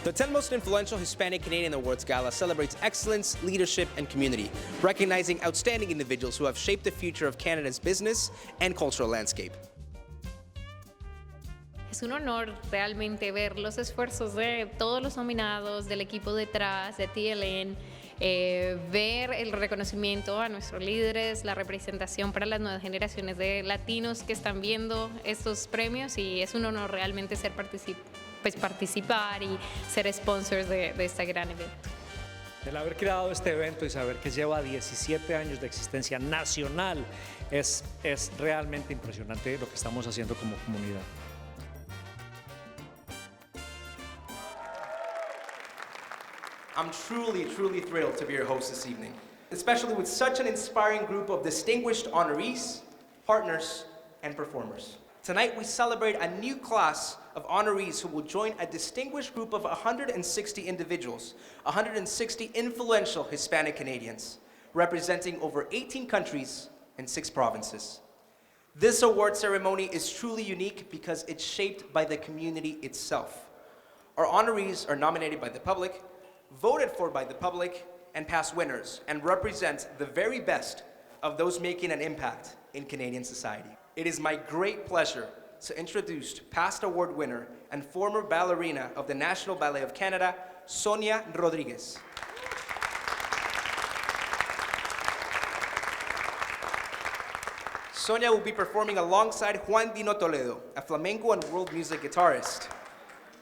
The 10 Most Influential Hispanic Canadian Awards Gala celebrates excellence, leadership, and community, recognizing outstanding individuals who have shaped the future of Canada's business and cultural landscape. Es un honor realmente ver los esfuerzos de todos los nominados, del equipo detrás, de TLN, ver el reconocimiento a nuestros líderes, la representación para las nuevas generaciones de latinos que están viendo estos premios, y es un honor realmente participar y ser sponsors de este gran evento. El haber creado este evento y saber que lleva 17 años de existencia nacional es realmente impresionante lo que estamos haciendo como comunidad. I'm truly thrilled to be your host this evening, especially with such an inspiring group of distinguished honorees, partners, and performers. Tonight, we celebrate a new class of honorees who will join a distinguished group of 160 individuals, 160 influential Hispanic Canadians, representing over 18 countries and 6 provinces. This award ceremony is truly unique because it's shaped by the community itself. Our honorees are nominated by the public, voted for by the public, and past winners, and represent the very best of those making an impact in Canadian society. It is my great pleasure to introduce past award winner and former ballerina of the National Ballet of Canada, Sonia Rodriguez. Sonia will be performing alongside Juan Dino Toledo, a flamenco and world music guitarist,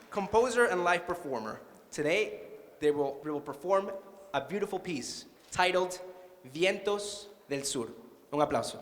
composer and live performer. Today, they will perform a beautiful piece titled Vientos del Sur. Un aplauso.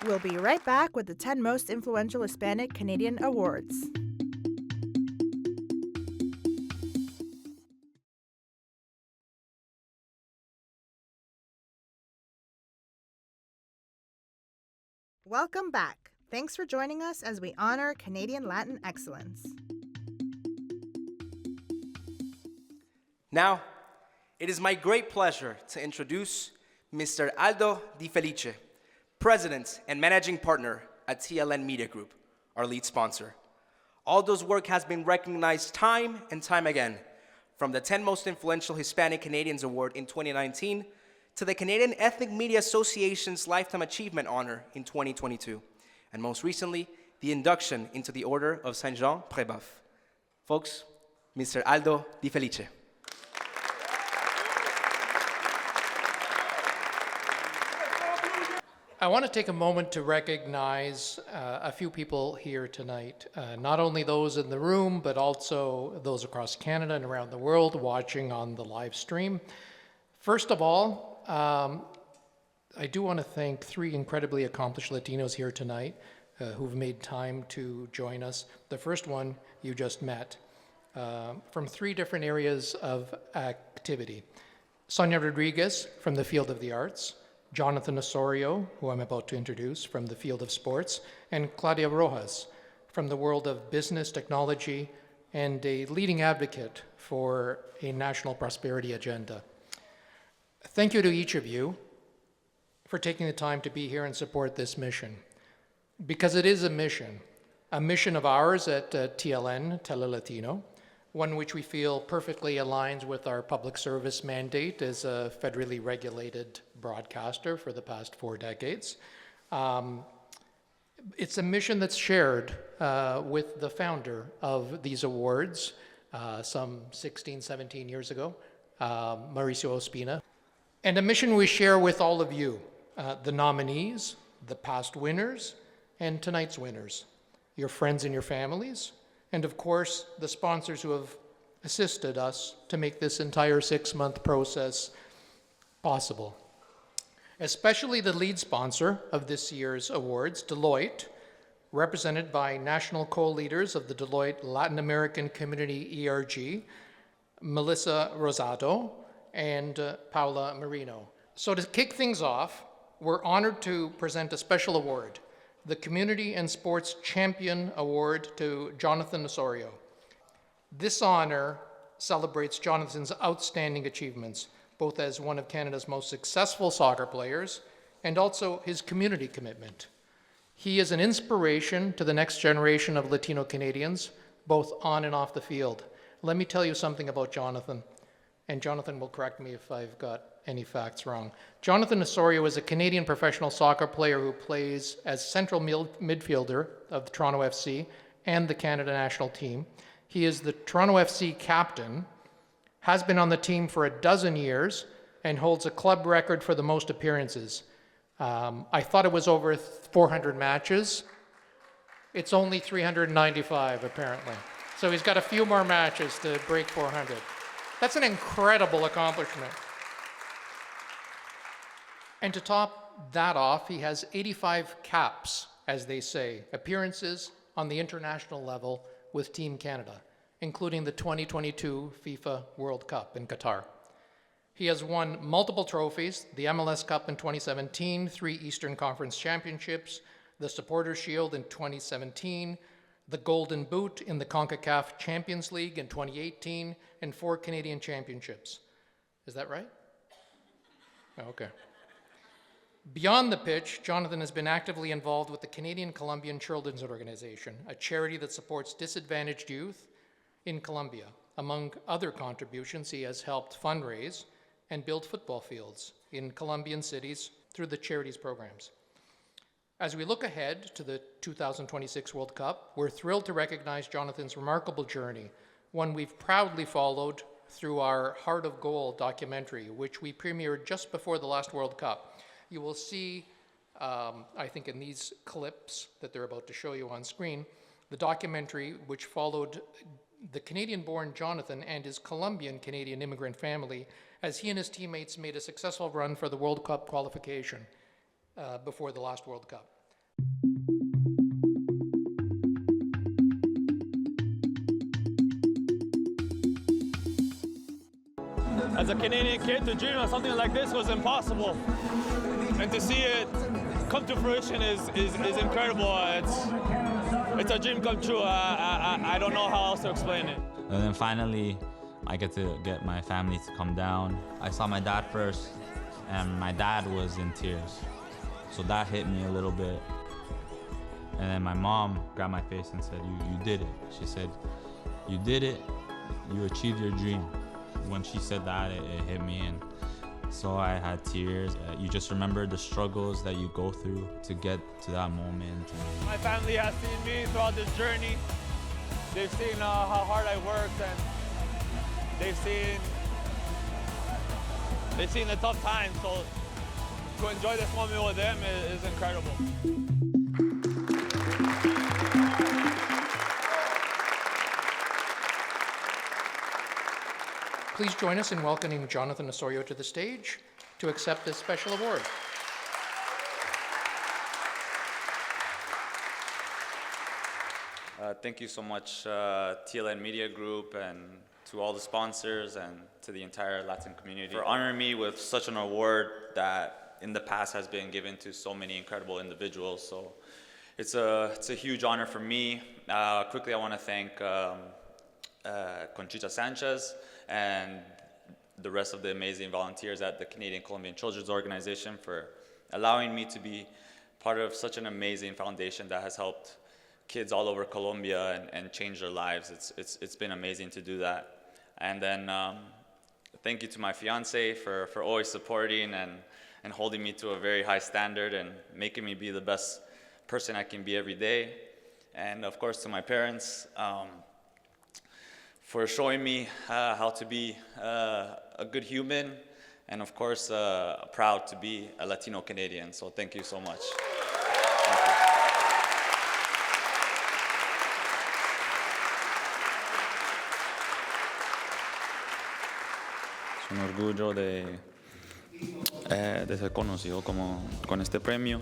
We'll be right back with the 10 Most Influential Hispanic Canadian Awards. Welcome back. Thanks for joining us as we honor Canadian Latin excellence. Now, it is my great pleasure to introduce Mr. Aldo Di Felice, President and Managing Partner at TLN Media Group, our lead sponsor. Aldo's work has been recognized time and time again, from the 10 Most Influential Hispanic Canadians Award in 2019 to the Canadian Ethnic Media Association's Lifetime Achievement Honor in 2022, and most recently, the induction into the Order of Saint-Jean-Brébeuf. Folks, Mr. Aldo Di Felice. I want to take a moment to recognize a few people here tonight, not only those in the room, but also those across Canada and around the world watching on the live stream. First of all, I do want to thank 3 incredibly accomplished Latinos here tonight who've made time to join us. The first one you just met from 3 different areas of activity. Sonia Rodriguez from the field of the arts, Jonathan Osorio, who I'm about to introduce, from the field of sports, and Claudio Rojas from the world of business, technology, and a leading advocate for a national prosperity agenda. Thank you to each of you for taking the time to be here and support this mission, because it is a mission of ours at TLN, Telelatino, one which we feel perfectly aligns with our public service mandate as a federally regulated broadcaster for the past 4 decades. It's a mission that's shared with the founder of these awards some 16, 17 years ago, Mauricio Ospina, and a mission we share with all of you, the nominees, the past winners, and tonight's winners, your friends and your families, and of course, the sponsors who have assisted us to make this entire 6-month process possible. Especially the lead sponsor of this year's awards, Deloitte, represented by national co-leaders of the Deloitte Latin American Community ERG, Melissa Rosado and Paula Marino. So to kick things off, we're honored to present a special award, the Community and Sports Champion Award to Jonathan Osorio. This honor celebrates Jonathan's outstanding achievements, both as one of Canada's most successful soccer players and also his community commitment. He is an inspiration to the next generation of Latino Canadians, both on and off the field. Let me tell you something about Jonathan, and Jonathan will correct me if I've got any facts wrong. Jonathan Osorio is a Canadian professional soccer player who plays as central midfielder of the Toronto FC and the Canada national team. He is the Toronto FC captain, has been on the team for 12 years, and holds a club record for the most appearances. I thought it was over 400 matches. It's only 395, apparently. So he's got a few more matches to break 400. That's an incredible accomplishment. And to top that off, he has 85 caps, as they say, appearances on the international level with Team Canada, including the 2022 FIFA World Cup in Qatar. He has won multiple trophies, the MLS Cup in 2017, 3 Eastern Conference Championships, the Supporters' Shield in 2017, the Golden Boot in the CONCACAF Champions League in 2018, and 4 Canadian championships. Is that right? Oh, okay. Beyond the pitch, Jonathan has been actively involved with the Canadian Colombian Children's Organization, a charity that supports disadvantaged youth in Colombia. Among other contributions, he has helped fundraise and build football fields in Colombian cities through the charities programs. As we look ahead to the 2026 World Cup, we're thrilled to recognize Jonathan's remarkable journey, one we've proudly followed through our Heart of Gold documentary, which we premiered just before the last World Cup. You will see, I think in these clips that they're about to show you on screen, the documentary which followed the Canadian-born Jonathan and his Colombian-Canadian immigrant family as he and his teammates made a successful run for the World Cup qualification before the last World Cup. As a Canadian kid, to dream of something like this was impossible. And to see it come to fruition is incredible. It's a dream come true. I don't know how else to explain it. And then finally, I get to get my family to come down. I saw my dad first, and my dad was in tears. So that hit me a little bit. And then my mom grabbed my face and said, you did it. She said, you did it, you achieved your dream. When she said that, it hit me, and so I had tears. You just remember the struggles that you go through to get to that moment. My family has seen me throughout this journey. They've seen how hard I worked, and they've seen the tough times. So to enjoy this moment with them is incredible. Please join us in welcoming Jonathan Osorio to the stage to accept this special award. Thank you so much, TLN Media Group, and to all the sponsors and to the entire Latin community for honoring me with such an award that in the past has been given to so many incredible individuals. So it's a huge honor for me. Quickly, I want to thank Conchita Sanchez and the rest of the amazing volunteers at the Canadian Colombian Children's Organization for allowing me to be part of such an amazing foundation that has helped kids all over Colombia and change their lives. It's been amazing to do that. And then thank you to my fiance for always supporting and holding me to a very high standard and making me be the best person I can be every day. And of course to my parents, for showing me how to be a good human, and of course proud to be a Latino Canadian. So thank you so much. Thank you. Es un orgullo de ser conocido con este premio.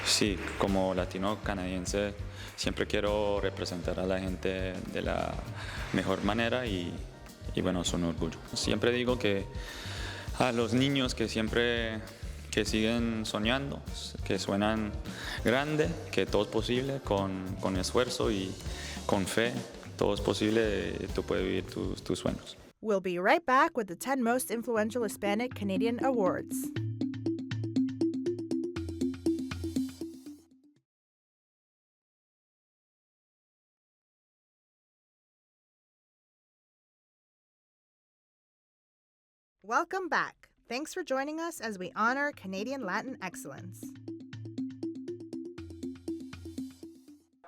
Sí, como latino canadiense siempre quiero representar a la gente de la mejor manera y bueno, es un orgullo. Siempre digo que a los niños que siguen soñando, que suenan grande, que todo es posible con esfuerzo y con fe, todo es posible, tú puedes vivir tus sueños. We'll be right back with the 10 most influential Hispanic Canadian awards. Welcome back. Thanks for joining us as we honor Canadian Latin excellence.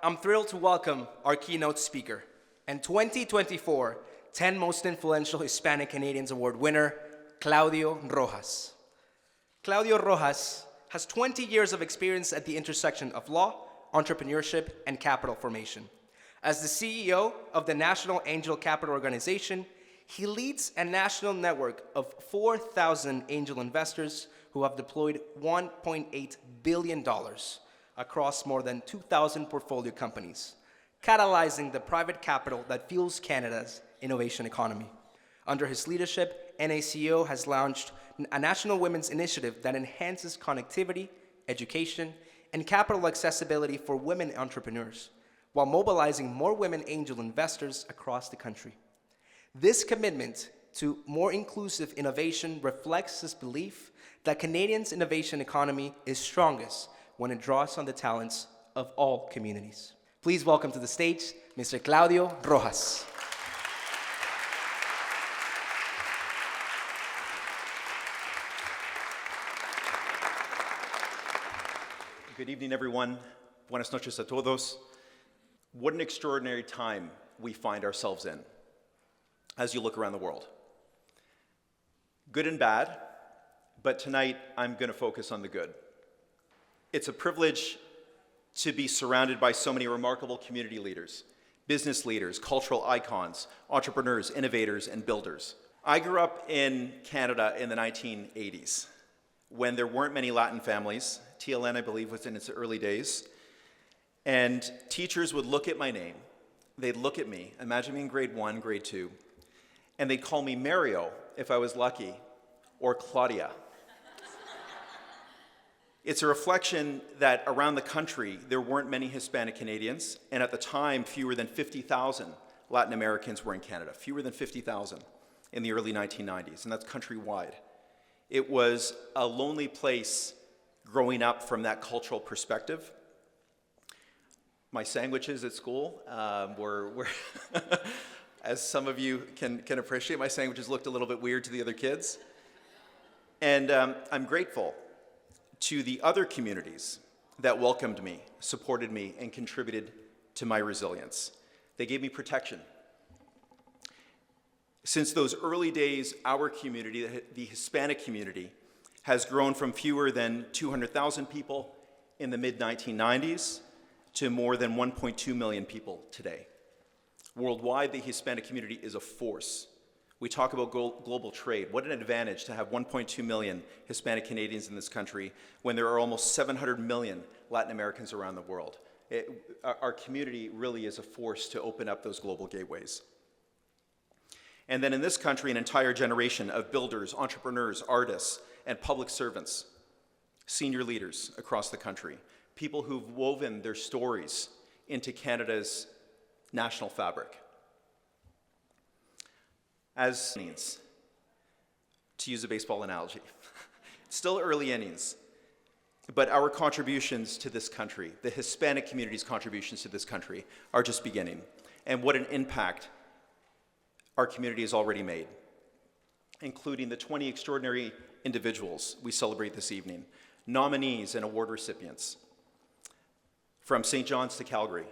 I'm thrilled to welcome our keynote speaker and 2024 10 Most Influential Hispanic Canadians Award winner, Claudio Rojas. Claudio Rojas has 20 years of experience at the intersection of law, entrepreneurship, and capital formation. As the CEO of the National Angel Capital Organization, he leads a national network of 4,000 angel investors who have deployed $1.8 billion across more than 2,000 portfolio companies, catalyzing the private capital that fuels Canada's innovation economy. Under his leadership, NACO has launched a national women's initiative that enhances connectivity, education, and capital accessibility for women entrepreneurs, while mobilizing more women angel investors across the country. This commitment to more inclusive innovation reflects his belief that Canadians' innovation economy is strongest when it draws on the talents of all communities. Please welcome to the stage, Mr. Claudio Rojas. Good evening, everyone. Buenas noches a todos. What an extraordinary time we find ourselves in as you look around the world. Good and bad, but tonight I'm going to focus on the good. It's a privilege to be surrounded by so many remarkable community leaders, business leaders, cultural icons, entrepreneurs, innovators, and builders. I grew up in Canada in the 1980s when there weren't many Latin families. TLN, I believe, was in its early days. And teachers would look at my name. They'd look at me, imagine me in grade 1, grade 2, and they'd call me Mario if I was lucky, or Claudia. It's a reflection that around the country, there weren't many Hispanic Canadians, and at the time, fewer than 50,000 Latin Americans were in Canada, fewer than 50,000 in the early 1990s, and that's countrywide. It was a lonely place growing up from that cultural perspective. My sandwiches at school were as some of you can appreciate, my sandwiches looked a little bit weird to the other kids. And I'm grateful to the other communities that welcomed me, supported me, and contributed to my resilience. They gave me protection. Since those early days, our community, the Hispanic community, has grown from fewer than 200,000 people in the mid-1990s to more than 1.2 million people today. Worldwide, the Hispanic community is a force. We talk about global trade. What an advantage to have 1.2 million Hispanic Canadians in this country when there are almost 700 million Latin Americans around the world. Our community really is a force to open up those global gateways. And then in this country, an entire generation of builders, entrepreneurs, artists, and public servants, senior leaders across the country, people who've woven their stories into Canada's national fabric. As innings, to use a baseball analogy, still early innings, but our contributions to this country, the Hispanic community's contributions to this country, are just beginning. And what an impact our community has already made, including the 20 extraordinary individuals we celebrate this evening, nominees and award recipients, from St. John's to Calgary,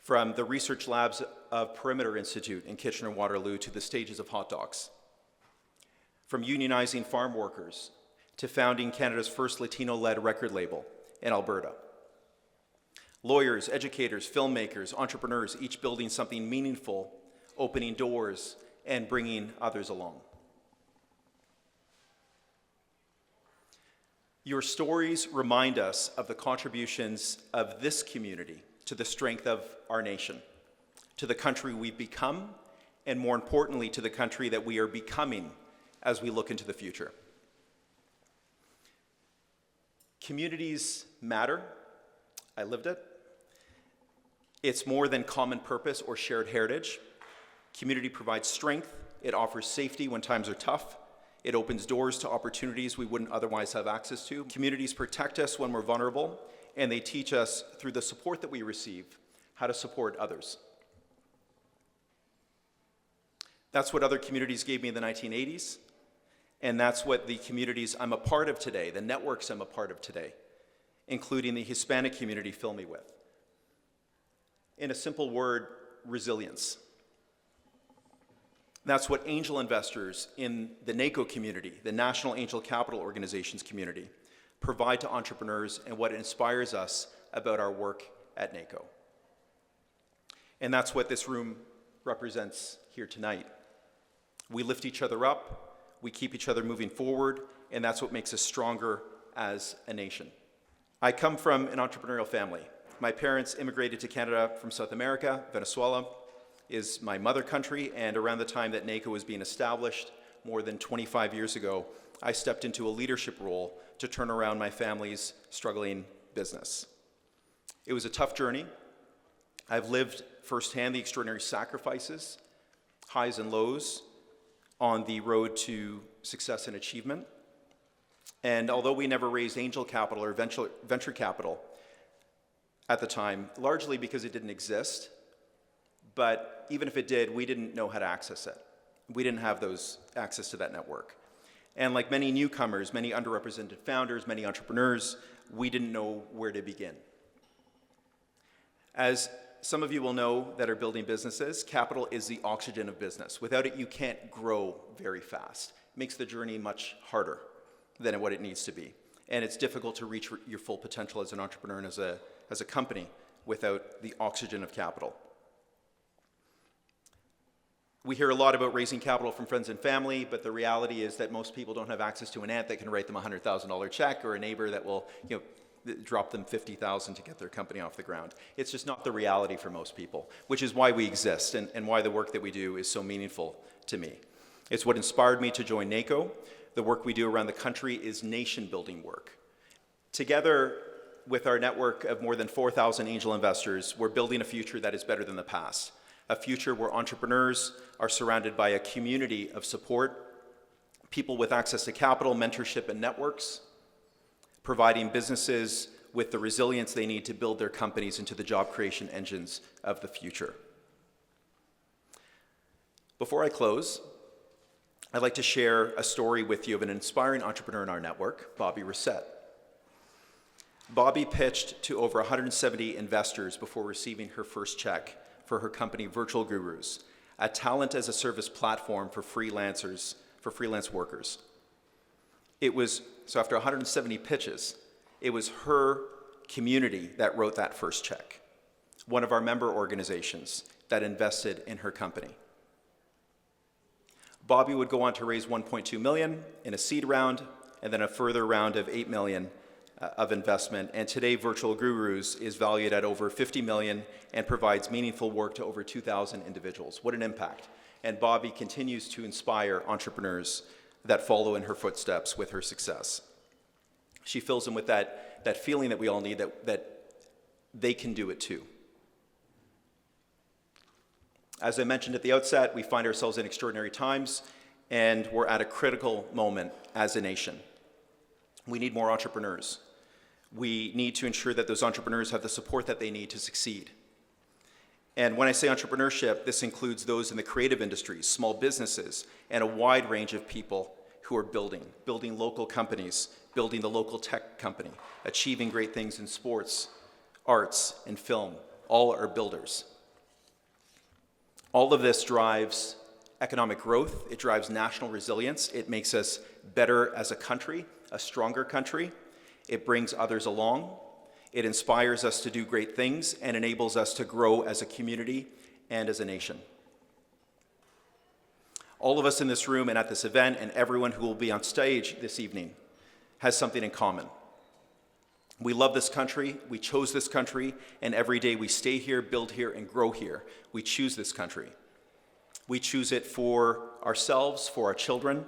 from the research labs of Perimeter Institute in Kitchener-Waterloo to the stages of hot dogs, from unionizing farm workers to founding Canada's first Latino-led record label in Alberta. Lawyers, educators, filmmakers, entrepreneurs, each building something meaningful, opening doors, and bringing others along. Your stories remind us of the contributions of this community to the strength of our nation, to the country we've become, and more importantly, to the country that we are becoming as we look into the future. Communities matter. I lived it. It's more than common purpose or shared heritage. Community provides strength. It offers safety when times are tough. It opens doors to opportunities we wouldn't otherwise have access to. Communities protect us when we're vulnerable, and they teach us, through the support that we receive, how to support others. That's what other communities gave me in the 1980s, and that's what the communities I'm a part of today, the networks I'm a part of today, including the Hispanic community, fill me with. In a simple word, resilience. That's what angel investors in the NACO community, the National Angel Capital Organizations community, provide to entrepreneurs and what inspires us about our work at NACO. And that's what this room represents here tonight. We lift each other up, we keep each other moving forward, and that's what makes us stronger as a nation. I come from an entrepreneurial family. My parents immigrated to Canada from South America. Venezuela is my mother country, and around the time that NACO was being established, more than 25 years ago, I stepped into a leadership role to turn around my family's struggling business. It was a tough journey. I've lived firsthand the extraordinary sacrifices, highs and lows, on the road to success and achievement. And although we never raised angel capital or venture capital at the time, largely because it didn't exist, but even if it did, we didn't know how to access it. We didn't have access to that network. And like many newcomers, many underrepresented founders, many entrepreneurs, we didn't know where to begin. As some of you will know that are building businesses, capital is the oxygen of business. Without it, you can't grow very fast. It makes the journey much harder than what it needs to be. And it's difficult to reach your full potential as an entrepreneur and as a company without the oxygen of capital. We hear a lot about raising capital from friends and family, but the reality is that most people don't have access to an aunt that can write them a $100,000 check or a neighbor that will, drop them $50,000 to get their company off the ground. It's just not the reality for most people, which is why we exist and why the work that we do is so meaningful to me. It's what inspired me to join NACO. The work we do around the country is nation-building work. Together with our network of more than 4,000 angel investors, we're building a future that is better than the past, a future where entrepreneurs are surrounded by a community of support, people with access to capital, mentorship, and networks, providing businesses with the resilience they need to build their companies into the job creation engines of the future. Before I close, I'd like to share a story with you of an inspiring entrepreneur in our network, Bobby Reset. Bobby pitched to over 170 investors before receiving her first check for her company, Virtual Gurus, a talent-as-a-service platform for freelance workers. So after 170 pitches, it was her community that wrote that first check, one of our member organizations that invested in her company. Bobby would go on to raise $1.2 million in a seed round, and then a further round of $8 million of investment. And today, Virtual Gurus is valued at over $50 million and provides meaningful work to over 2,000 individuals. What an impact. And Bobby continues to inspire entrepreneurs that follow in her footsteps with her success. She fills them with that feeling that we all need, that they can do it too. As I mentioned at the outset, we find ourselves in extraordinary times, and we're at a critical moment as a nation. We need more entrepreneurs. We need to ensure that those entrepreneurs have the support that they need to succeed. And when I say entrepreneurship, this includes those in the creative industries, small businesses, and a wide range of people who are building local companies, building the local tech company, achieving great things in sports, arts, and film. All are builders. All of this drives economic growth. It drives national resilience. It makes us better as a country, a stronger country. It brings others along. It inspires us to do great things and enables us to grow as a community and as a nation. All of us in this room and at this event, and everyone who will be on stage this evening, has something in common. We love this country, we chose this country, and every day we stay here, build here, and grow here. We choose this country. We choose it for ourselves, for our children,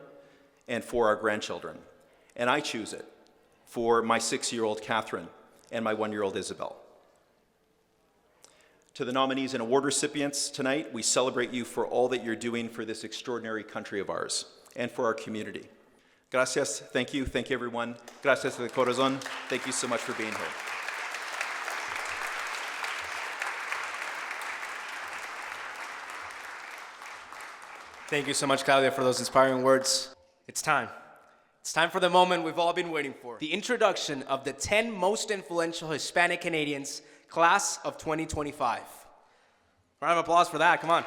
and for our grandchildren. And I choose it for my 6-year-old Catherine and my 1-year-old Isabel. To the nominees and award recipients tonight, we celebrate you for all that you're doing for this extraordinary country of ours and for our community. Gracias, thank you everyone. Gracias de corazón. Thank you so much for being here. Thank you so much, Claudio, for those inspiring words. It's time. It's time for the moment we've all been waiting for. The introduction of the 10 most influential Hispanic Canadians, class of 2025. Round of applause for that, come on.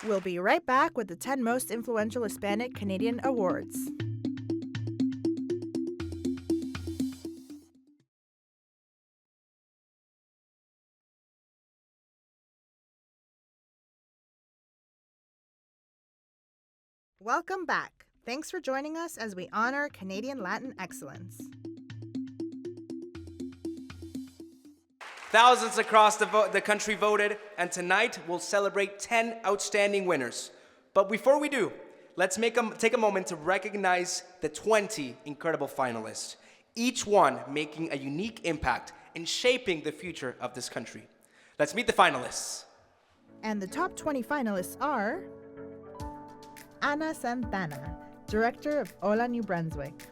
We'll be right back with the 10 most influential Hispanic Canadian awards. Welcome back. Thanks for joining us as we honor Canadian Latin excellence. Thousands across the country voted, and tonight we'll celebrate 10 outstanding winners. But before we do, let's take a moment to recognize the 20 incredible finalists, each one making a unique impact in shaping the future of this country. Let's meet the finalists. And the top 20 finalists are Ana Santana, Director of Hola New Brunswick;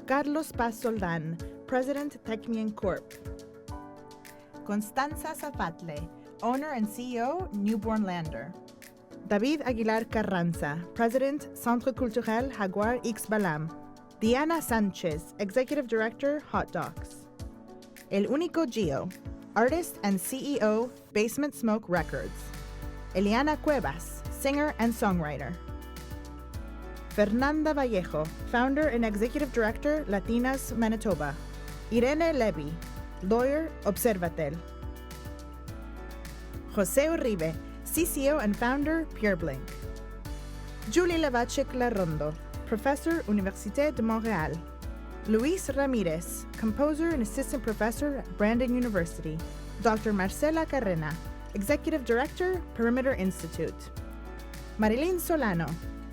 Carlos Paz Soldan, President Technian Corp; Constanza Zapatle, Owner and CEO, Newborn Lander; David Aguilar Carranza, President, Centre Culturel Jaguar X Balam; Diana Sanchez, Executive Director, Hot Docs; El Único Gio, Artist and CEO, Basement Smoke Records; Eliana Cuevas, Singer and Songwriter; Fernanda Vallejo, Founder and Executive Director, Latinas Manitoba; Irene Levy, Lawyer, Observatel; Jose Uribe, CCO and Founder, PureBlink; Julie Lavachic Larrondo, Professor, Université de Montréal; Luis Ramirez, Composer and Assistant Professor at Brandon University; Dr. Marcela Carrena, Executive Director, Perimeter Institute; Marilyn Solano,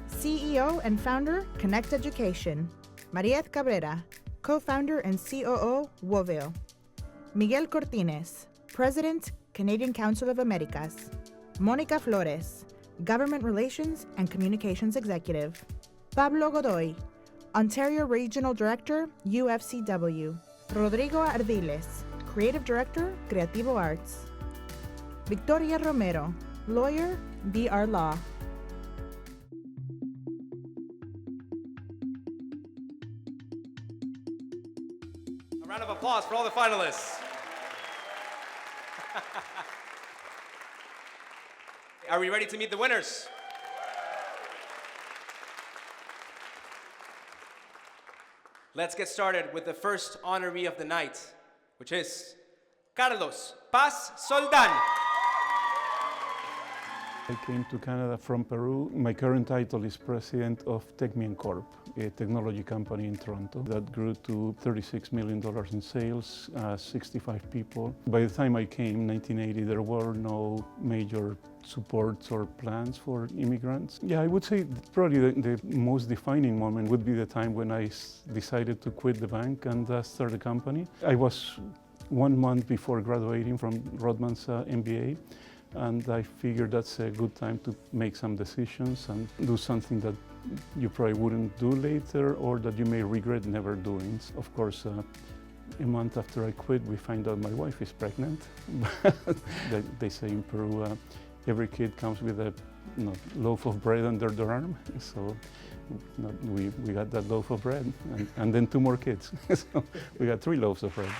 CEO and Founder, Connect Education; Mariette Cabrera, co-founder and COO, Woville. Miguel Cortines, President, Canadian Council of Americas. Mónica Flores, Government Relations and Communications Executive. Pablo Godoy, Ontario Regional Director, UFCW. Rodrigo Ardiles, Creative Director, Creativo Arts. Victoria Romero, Lawyer, BR Law. A round of applause for all the finalists. Are we ready to meet the winners? Let's get started with the first honoree of the night, which is Carlos Paz Soldan. I came to Canada from Peru. My current title is President of Techmian Corp, a technology company in Toronto that grew to $36 million in sales, 65 people. By the time I came, 1980, there were no major supports or plans for immigrants. Yeah, I would say probably the most defining moment would be the time when I decided to quit the bank and start a company. I was 1 month before graduating from Rodman's MBA. And I figured that's a good time to make some decisions and do something that you probably wouldn't do later or that you may regret never doing. Of course, a month after I quit, we find out my wife is pregnant. They say in Peru, every kid comes with a loaf of bread under their arm. So we got that loaf of bread and then 2 more kids. So we got 3 loaves of bread.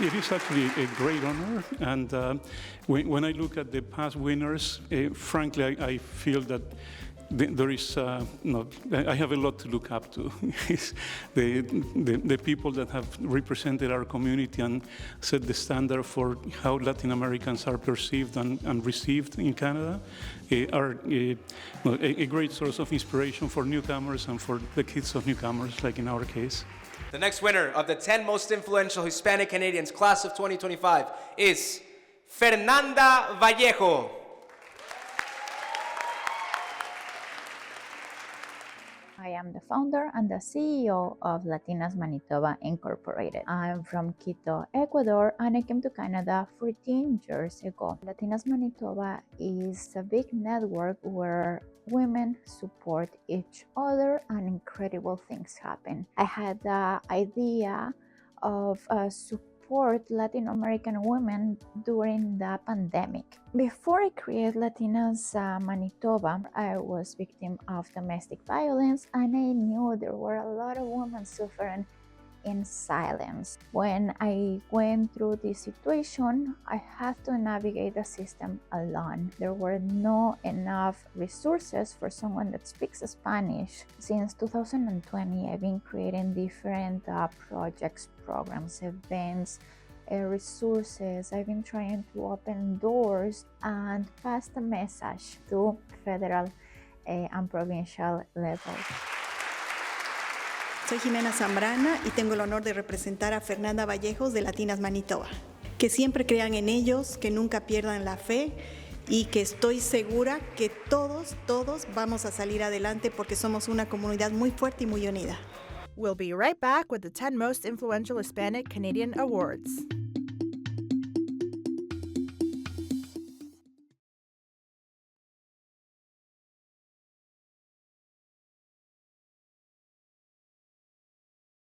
It is actually a great honor, and when I look at the past winners, frankly, I feel that there is I have a lot to look up to. the people that have represented our community and set the standard for how Latin Americans are perceived and received in Canada are a great source of inspiration for newcomers and for the kids of newcomers, like in our case. The next winner of the 10 most influential Hispanic Canadians class of 2025 is Fernanda Vallejo. I am the founder and the CEO of Latinas Manitoba Incorporated. I'm from Quito, Ecuador, and I came to Canada 14 years ago. Latinas Manitoba is a big network where women support each other and incredible things happen. I had the idea of support Latin American women during the pandemic. Before I created Latinas Manitoba, I was victim of domestic violence, and I knew there were a lot of women suffering in silence. When I went through this situation, I had to navigate the system alone. There were not enough resources for someone that speaks Spanish. Since 2020, I've been creating different projects, programs, events, resources. I've been trying to open doors and pass the message to federal and provincial levels. Soy Jimena Zambrana y tengo el honor de representar a Fernanda Vallejos de Latinas Manitoba. Que siempre crean en ellos, que nunca pierdan la fe y que estoy segura que todos vamos a salir adelante porque somos una comunidad muy fuerte y muy unida. We'll be right back with the 10 most influential Hispanic Canadian awards.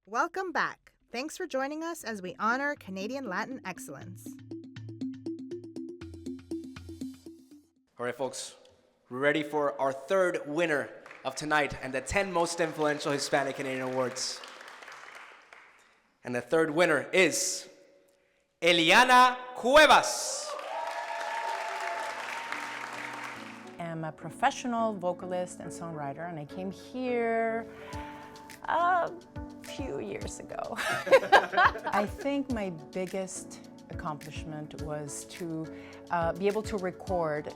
Welcome back. Thanks for joining us as we honor Canadian Latin excellence. All right, folks, we're ready for our third winner of tonight and the 10 most influential Hispanic Canadian awards. And the third winner is Eliana Cuevas. I'm a professional vocalist and songwriter, and I came here a few years ago. I think my biggest accomplishment was to be able to record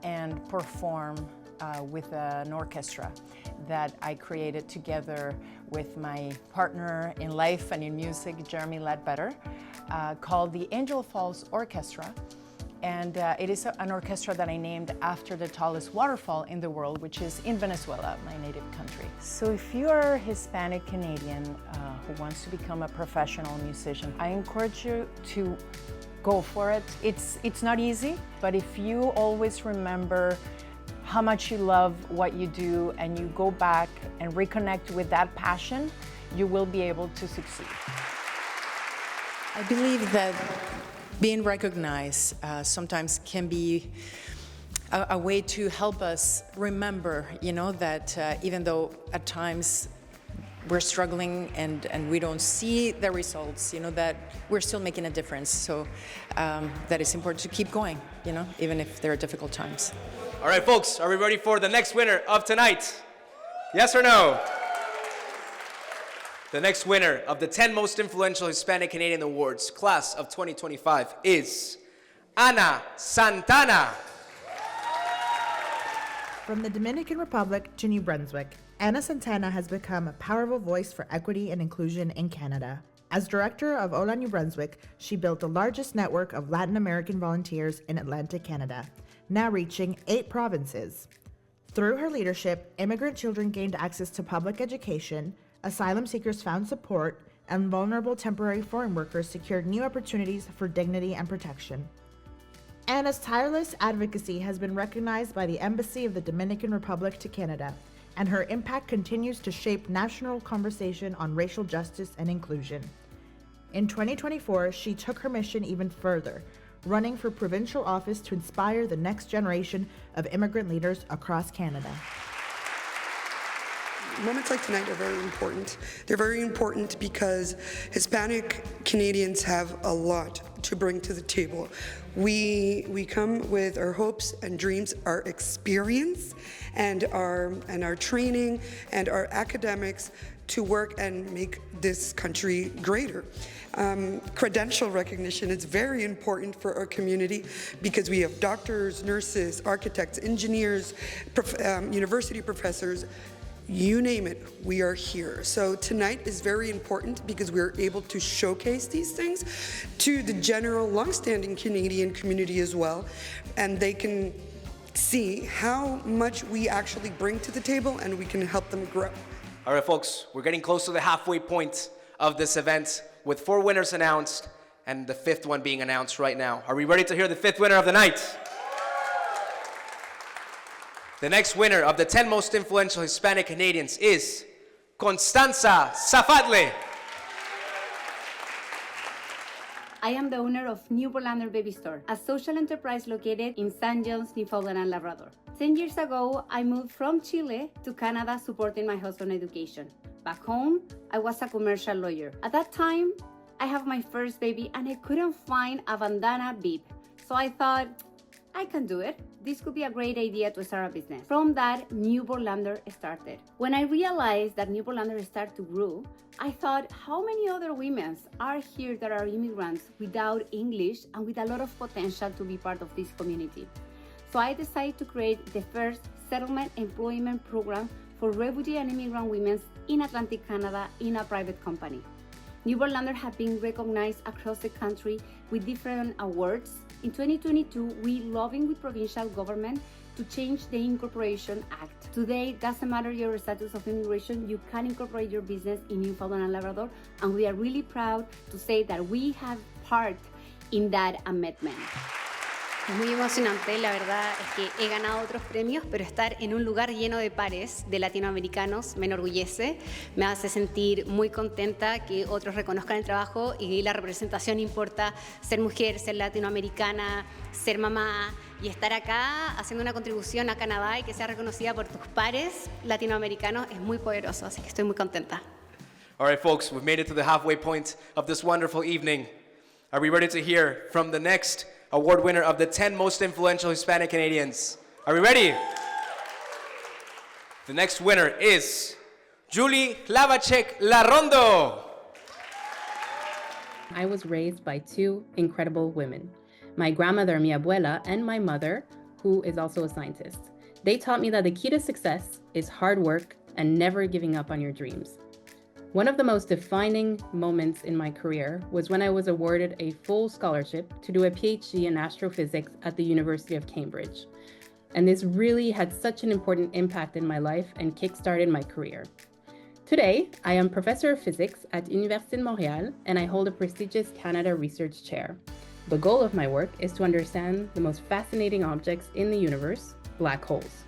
and perform with an orchestra that I created together with my partner in life and in music, Jeremy Ledbetter, called the Angel Falls Orchestra. and it is an orchestra that I named after the tallest waterfall in the world, which is in Venezuela, my native country. So if you are a Hispanic Canadian who wants to become a professional musician, I encourage you to go for it. It's not easy, but if you always remember how much you love what you do and you go back and reconnect with that passion, you will be able to succeed. I believe that being recognized sometimes can be a way to help us remember, that even though at times we're struggling and we don't see the results, that we're still making a difference. So that it's important to keep going, even if there are difficult times. All right, folks, are we ready for the next winner of tonight? Yes or no? The next winner of the 10 Most Influential Hispanic Canadian Awards, class of 2025, is Ana Santana. From the Dominican Republic to New Brunswick, Ana Santana has become a powerful voice for equity and inclusion in Canada. As director of Hola New Brunswick, she built the largest network of Latin American volunteers in Atlantic Canada, now reaching 8 provinces. Through her leadership, immigrant children gained access to public education, asylum seekers found support, and vulnerable temporary foreign workers secured new opportunities for dignity and protection. Ana's tireless advocacy has been recognized by the Embassy of the Dominican Republic to Canada, and her impact continues to shape national conversation on racial justice and inclusion. In 2024, she took her mission even further, running for provincial office to inspire the next generation of immigrant leaders across Canada. Moments like tonight are very important. They're very important because Hispanic Canadians have a lot to bring to the table. We come with our hopes and dreams, our experience, and our training and our academics to work and make this country greater. Credential recognition is very important for our community because we have doctors, nurses, architects, engineers, university professors. You name it, we are here. So tonight is very important because we're able to showcase these things to the general long-standing Canadian community as well, and they can see how much we actually bring to the table and we can help them grow. All right, folks, we're getting close to the halfway point of this event with 4 winners announced and the 5th one being announced right now. Are we ready to hear the 5th winner of the night? The next winner of the 10 Most Influential Hispanic Canadians is Constanza Zafadle. I am the owner of New Borlander Baby Store, a social enterprise located in St. John's, Newfoundland and Labrador. 10 years ago, I moved from Chile to Canada supporting my husband's education. Back home, I was a commercial lawyer. At that time, I have my first baby and I couldn't find a bandana bib. So I thought, I can do it. This could be a great idea to start a business. From that, New Borlander started. When I realized that New Borlander started to grow, I thought, how many other women are here that are immigrants without English and with a lot of potential to be part of this community? So I decided to create the first settlement employment program for refugee and immigrant women in Atlantic Canada in a private company. New Borlander have been recognized across the country with different awards. In 2022, we lobbying with provincial government to change the Incorporation Act. Today, doesn't matter your status of immigration, you can incorporate your business in Newfoundland and Labrador, and we are really proud to say that we have part in that amendment. Es muy emocionante, la verdad es que he ganado otros premios, pero estar en un lugar lleno de pares de latinoamericanos me enorgullece, me hace sentir muy contenta que otros reconozcan el trabajo y la representación importa, ser mujer, ser latinoamericana, ser mamá y estar acá haciendo una contribución a Canadá y que sea reconocida por tus pares latinoamericanos es muy poderoso, así que estoy muy contenta. All right, folks, we've made it to the halfway point of this wonderful evening. Are we ready to hear from the next award winner of the 10 Most Influential Hispanic Canadians? Are we ready? The next winner is Julie Lavacek Larrondo. I was raised by 2 incredible women, my grandmother, mi abuela, and my mother, who is also a scientist. They taught me that the key to success is hard work and never giving up on your dreams. One of the most defining moments in my career was when I was awarded a full scholarship to do a PhD in astrophysics at the University of Cambridge. And this really had such an important impact in my life and kickstarted my career. Today, I am professor of physics at Université de Montréal, and I hold a prestigious Canada Research Chair. The goal of my work is to understand the most fascinating objects in the universe, black holes.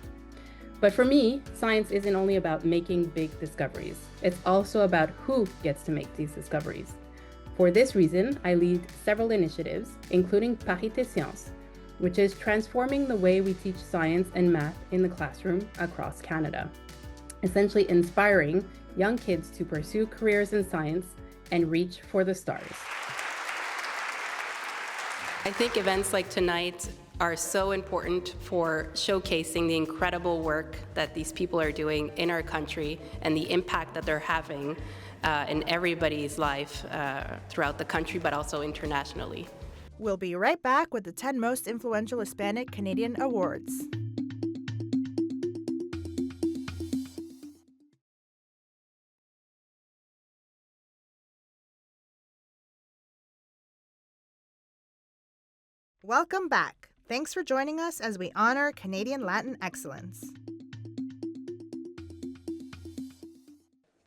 But for me, science isn't only about making big discoveries. It's also about who gets to make these discoveries. For this reason, I lead several initiatives, including Parité Sciences, which is transforming the way we teach science and math in the classroom across Canada, essentially inspiring young kids to pursue careers in science and reach for the stars. I think events like tonight are so important for showcasing the incredible work that these people are doing in our country and the impact that they're having in everybody's life throughout the country, but also internationally. We'll be right back with the 10 most influential Hispanic Canadian awards. Welcome back. Thanks for joining us as we honor Canadian Latin excellence.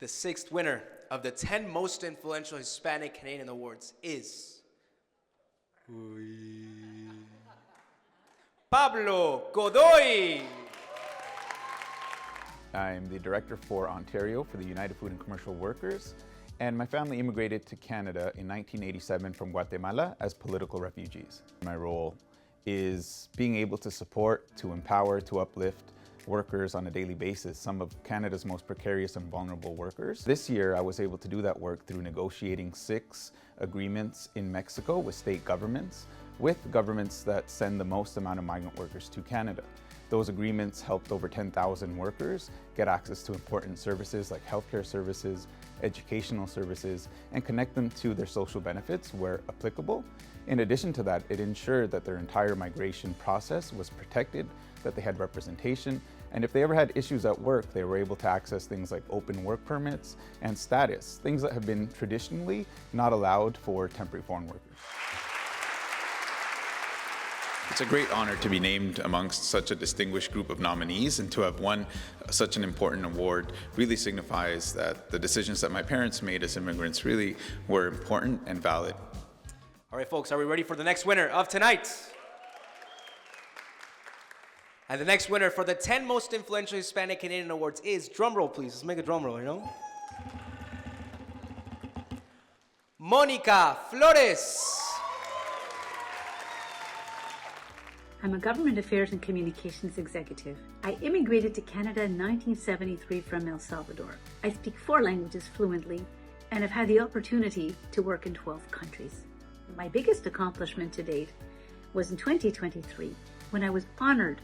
The sixth winner of the 10 most influential Hispanic Canadian awards is Pablo Godoy. I'm the director for Ontario for the United Food and Commercial Workers, and my family immigrated to Canada in 1987 from Guatemala as political refugees. My role is being able to support, to empower, to uplift workers on a daily basis, some of Canada's most precarious and vulnerable workers. This year, I was able to do that work through negotiating 6 agreements in Mexico with state governments, with governments that send the most amount of migrant workers to Canada. Those agreements helped over 10,000 workers get access to important services like healthcare services, educational services, and connect them to their social benefits where applicable. In addition to that, it ensured that their entire migration process was protected, that they had representation, and if they ever had issues at work, they were able to access things like open work permits and status, things that have been traditionally not allowed for temporary foreign workers. It's a great honor to be named amongst such a distinguished group of nominees, and to have won such an important award really signifies that the decisions that my parents made as immigrants really were important and valid. All right, folks, are we ready for the next winner of tonight? And the next winner for the 10 most influential Hispanic Canadian awards is, drum roll please, let's make a drum roll, you know? Monica Flores. I'm a government affairs and communications executive. I immigrated to Canada in 1973 from El Salvador. I speak 4 languages fluently and have had the opportunity to work in 12 countries. My biggest accomplishment to date was in 2023 when I was honored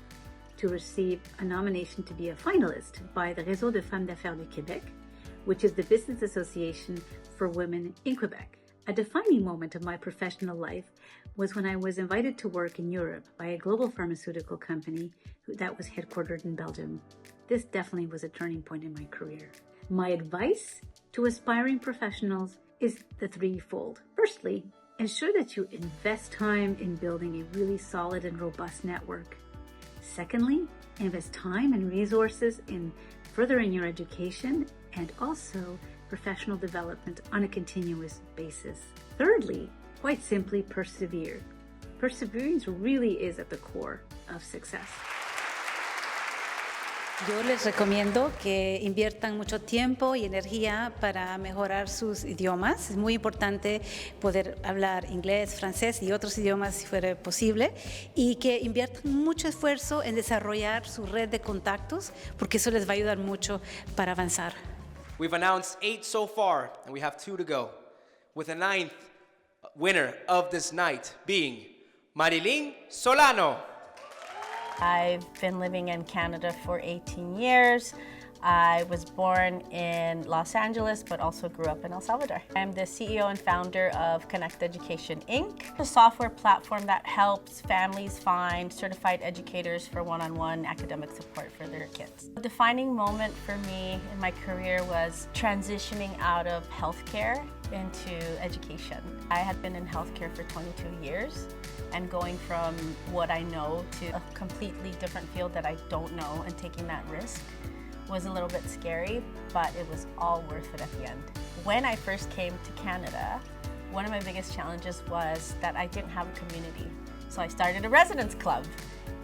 to receive a nomination to be a finalist by the Réseau de Femmes d'Affaires du Québec, which is the business association for women in Quebec. A defining moment of my professional life was when I was invited to work in Europe by a global pharmaceutical company that was headquartered in Belgium. This definitely was a turning point in my career. My advice to aspiring professionals is the threefold. Firstly, ensure that you invest time in building a really solid and robust network. Secondly, invest time and resources in furthering your education and also professional development on a continuous basis. Thirdly, quite simply, persevere. Perseverance really is at the core of success. Yo les recomiendo que inviertan mucho tiempo y energía para mejorar sus idiomas. Es muy importante poder hablar inglés, francés y otros idiomas si fuera posible, y que inviertan mucho esfuerzo en desarrollar su red de contactos, porque eso les va a ayudar mucho para avanzar. We've announced 8 so far, and we have 2 to go, with the 9th winner of this night being Marilyn Solano. I've been living in Canada for 18 years. I was born in Los Angeles, but also grew up in El Salvador. I'm the CEO and founder of Connect Education, Inc., a software platform that helps families find certified educators for one-on-one academic support for their kids. A defining moment for me in my career was transitioning out of healthcare into education. I had been in healthcare for 22 years, and going from what I know to a completely different field that I don't know and taking that risk was a little bit scary, but it was all worth it at the end. When I first came to Canada, one of my biggest challenges was that I didn't have a community. So I started a residence club.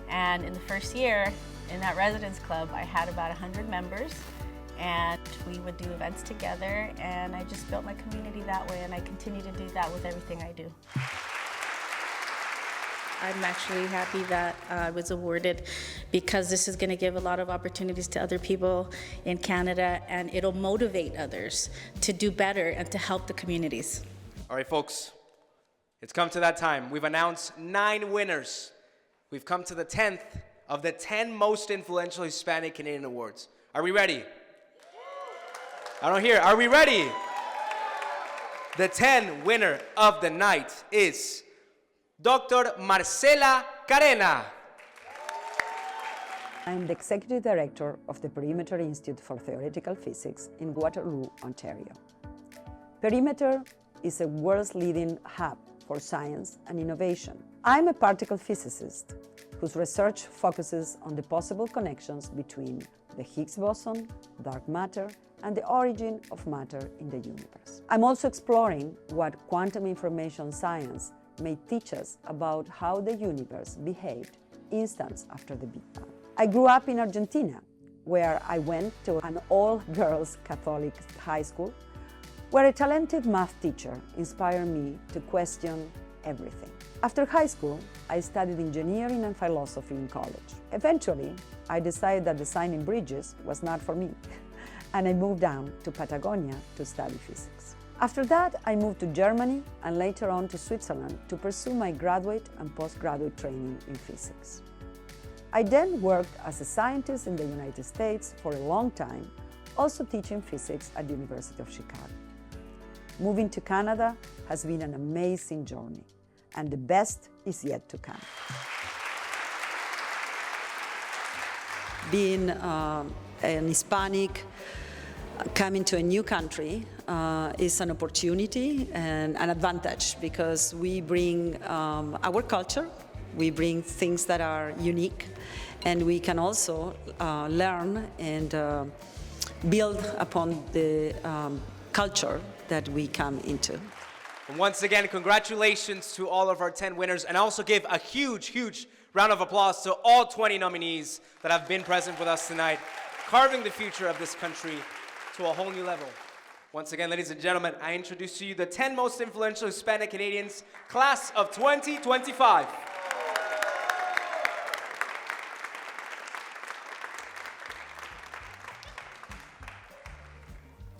And in the first year in that residence club, I had about 100 members, and we would do events together, and I just built my community that way, and I continue to do that with everything I do. I'm actually happy that I was awarded, because this is going to give a lot of opportunities to other people in Canada, and it'll motivate others to do better and to help the communities. All right, folks, it's come to that time. We've announced 9 winners. We've come to the 10th of the 10 most influential Hispanic Canadian awards. Are we ready? I don't hear. Are we ready? The 10th winner of the night is Dr. Marcela Carena. I'm the Executive Director of the Perimeter Institute for Theoretical Physics in Waterloo, Ontario. Perimeter is a world's leading hub for science and innovation. I'm a particle physicist whose research focuses on the possible connections between the Higgs boson, dark matter, and the origin of matter in the universe. I'm also exploring what quantum information science may teach us about how the universe behaved instants after the Big Bang. I grew up in Argentina, where I went to an all-girls Catholic high school, where a talented math teacher inspired me to question everything. After high school, I studied engineering and philosophy in college. Eventually, I decided that designing bridges was not for me, and I moved down to Patagonia to study physics. After that, I moved to Germany and later on to Switzerland to pursue my graduate and postgraduate training in physics. I then worked as a scientist in the United States for a long time, also teaching physics at the University of Chicago. Moving to Canada has been an amazing journey, and the best is yet to come. Being an Hispanic, coming to a new country is an opportunity and an advantage, because we bring our culture, we bring things that are unique, and we can also learn and build upon the culture that we come into. And once again, congratulations to all of our 10 winners, and also give a huge, huge round of applause to all 20 nominees that have been present with us tonight, carving the future of this country to a whole new level. Once again, ladies and gentlemen, I introduce to you the 10 most influential Hispanic Canadians, class of 2025.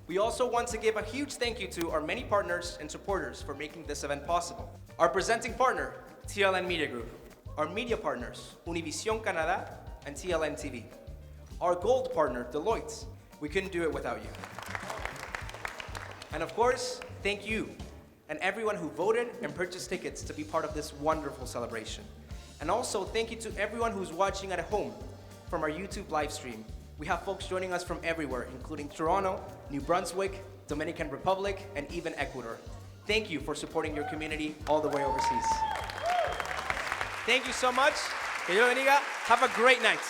We also want to give a huge thank you to our many partners and supporters for making this event possible. Our presenting partner, TLN Media Group. Our media partners, Univision Canada and TLN TV. Our gold partner, Deloitte. We couldn't do it without you. And of course, thank you and everyone who voted and purchased tickets to be part of this wonderful celebration. And also thank you to everyone who's watching at home from our YouTube live stream. We have folks joining us from everywhere, including Toronto, New Brunswick, Dominican Republic, and even Ecuador. Thank you for supporting your community all the way overseas. Thank you so much. Que Dios bendiga. Have a great night.